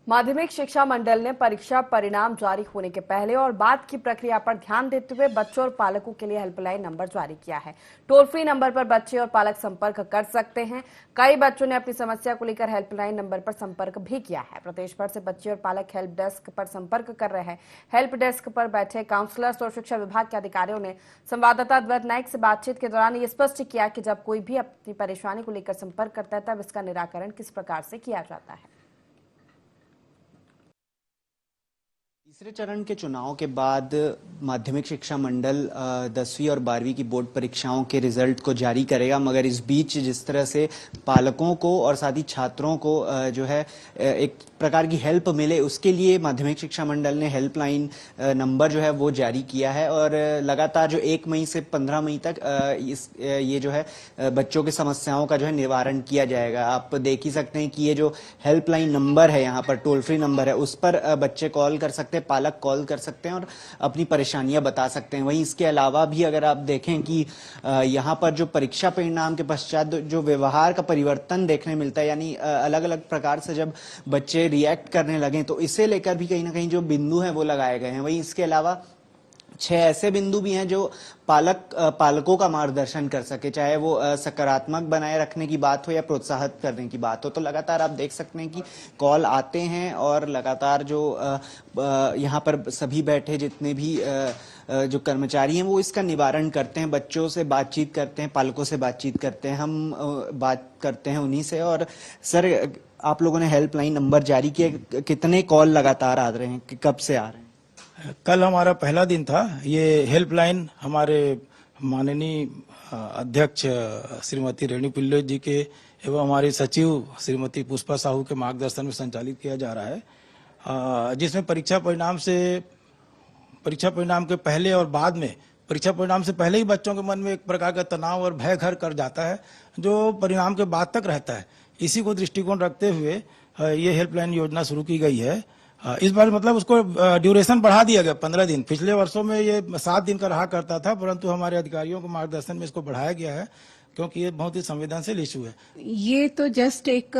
माध्यमिक शिक्षा मंडल ने परीक्षा परिणाम जारी होने के पहले और बाद की प्रक्रिया पर ध्यान देते हुए बच्चों और पालकों के लिए हेल्पलाइन नंबर जारी किया है। टोल फ्री नंबर पर बच्चे और पालक संपर्क कर सकते हैं। कई बच्चों ने अपनी समस्या को लेकर हेल्पलाइन नंबर पर संपर्क भी किया है। प्रदेश भर से बच्चे और पालक हेल्प डेस्क पर संपर्क कर रहे हैं। हेल्प डेस्क पर बैठे काउंसलर्स और शिक्षा विभाग के अधिकारियों ने संवाददाता अद्वैत नाइक से बातचीत के दौरान ये स्पष्ट किया कि जब कोई भी अपनी परेशानी को लेकर संपर्क करता है तब इसका निराकरण किस प्रकार से किया जाता है। तीसरे चरण के चुनाव के बाद माध्यमिक शिक्षा मंडल 10वीं और 12वीं की बोर्ड परीक्षाओं के रिजल्ट को जारी करेगा, मगर इस बीच जिस तरह से पालकों को और साथ ही छात्रों को जो है एक प्रकार की हेल्प मिले, उसके लिए माध्यमिक शिक्षा मंडल ने हेल्पलाइन नंबर जो है वो जारी किया है। और लगातार जो 1 मई से 15 मई तक ये जो है बच्चों की समस्याओं का जो है निवारण किया जाएगा। आप देख ही सकते हैं कि ये जो हेल्पलाइन नंबर है, यहाँ पर टोल फ्री नंबर है, उस पर बच्चे कॉल कर सकते हैं, पालक कॉल कर सकते हैं और अपनी परेशानियां बता सकते हैं। वहीं इसके अलावा भी अगर आप देखें कि यहाँ पर जो परीक्षा परिणाम के पश्चात जो व्यवहार का परिवर्तन देखने मिलता है, यानी अलग अलग प्रकार से जब बच्चे रिएक्ट करने लगे, तो इसे लेकर भी कहीं ना कहीं जो बिंदु हैं वो लगाए गए हैं। वहीं इसके अलावा 6 ऐसे बिंदु भी हैं जो पालकों का मार्गदर्शन कर सके, चाहे वो सकारात्मक बनाए रखने की बात हो या प्रोत्साहित करने की बात हो। तो लगातार आप देख सकते हैं कि कॉल आते हैं और लगातार जो यहाँ पर सभी बैठे जितने भी जो कर्मचारी हैं वो इसका निवारण करते हैं, बच्चों से बातचीत करते हैं, पालकों से बातचीत करते हैं। हम बात करते हैं उन्हीं से। और सर, आप लोगों ने हेल्पलाइन नंबर जारी किया, कितने कॉल लगातार आ रहे हैं, कब से आ रहे हैं? कल हमारा पहला दिन था। ये हेल्पलाइन हमारे माननीय अध्यक्ष श्रीमती रेणु पिल्ले जी के एवं हमारी सचिव श्रीमती पुष्पा साहू के मार्गदर्शन में संचालित किया जा रहा है, जिसमें परीक्षा परिणाम के पहले और बाद में, परीक्षा परिणाम से पहले ही बच्चों के मन में एक प्रकार का तनाव और भय घर कर जाता है, जो परिणाम के बाद तक रहता है। इसी को दृष्टिकोण रखते हुए ये हेल्पलाइन योजना शुरू की गई है। इस बार मतलब उसको ड्यूरेशन बढ़ा दिया गया 15 दिन। पिछले वर्षों में ये 7 दिन का रहा करता था, परंतु हमारे अधिकारियों के मार्गदर्शन में इसको बढ़ाया गया है, क्योंकि ये बहुत ही संवेदनशील इशू है। ये तो जस्ट एक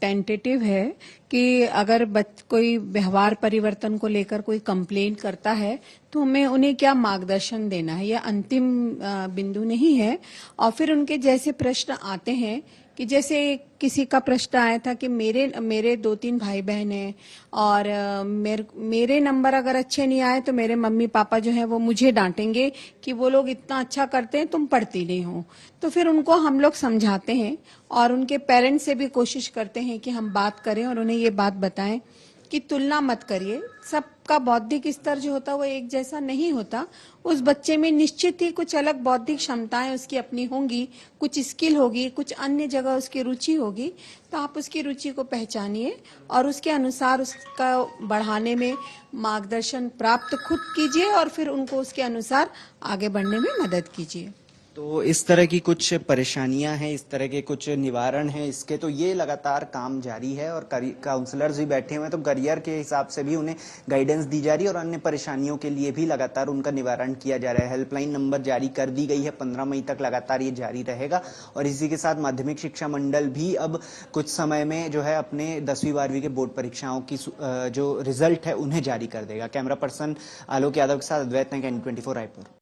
टेंटेटिव है कि अगर कोई व्यवहार परिवर्तन को लेकर कोई कंप्लेंट करता है तो हमें उन्हें क्या मार्गदर्शन देना है, यह अंतिम बिंदु नहीं है। और फिर उनके जैसे प्रश्न आते हैं कि जैसे किसी का प्रश्न आया था कि मेरे 2-3 भाई बहन हैं और मेरे नंबर अगर अच्छे नहीं आए तो मेरे मम्मी पापा जो है वो मुझे डांटेंगे कि वो लोग इतना अच्छा करते हैं, तुम पढ़ती नहीं हो। तो फिर उनको हम लोग समझाते हैं और उनके पेरेंट्स से भी कोशिश करते हैं कि हम बात करें और उन्हें ये बात बताएं कि तुलना मत करिए। सबका बौद्धिक स्तर जो होता है वो एक जैसा नहीं होता। उस बच्चे में निश्चित ही कुछ अलग बौद्धिक क्षमताएं उसकी अपनी होंगी, कुछ स्किल होगी, कुछ अन्य जगह उसकी रुचि होगी। तो आप उसकी रुचि को पहचानिए और उसके अनुसार उसका बढ़ाने में मार्गदर्शन प्राप्त खुद कीजिए और फिर उनको उसके अनुसार आगे बढ़ने में मदद कीजिए। तो इस तरह की कुछ परेशानियां हैं, इस तरह के कुछ निवारण हैं इसके, तो ये लगातार काम जारी है और काउंसलर्स भी बैठे हुए हैं, तो करियर के हिसाब से भी उन्हें गाइडेंस दी जा रही है और अन्य परेशानियों के लिए भी लगातार उनका निवारण किया जा रहा है। हेल्पलाइन नंबर जारी कर दी गई है, 15 मई तक लगातार ये जारी रहेगा। और इसी के साथ माध्यमिक शिक्षा मंडल भी अब कुछ समय में जो है अपने 10वीं 12वीं के बोर्ड परीक्षाओं की जो रिजल्ट है उन्हें जारी कर देगा। कैमरा पर्सन आलोक यादव के साथ अद्वैत नाइक, N24 रायपुर।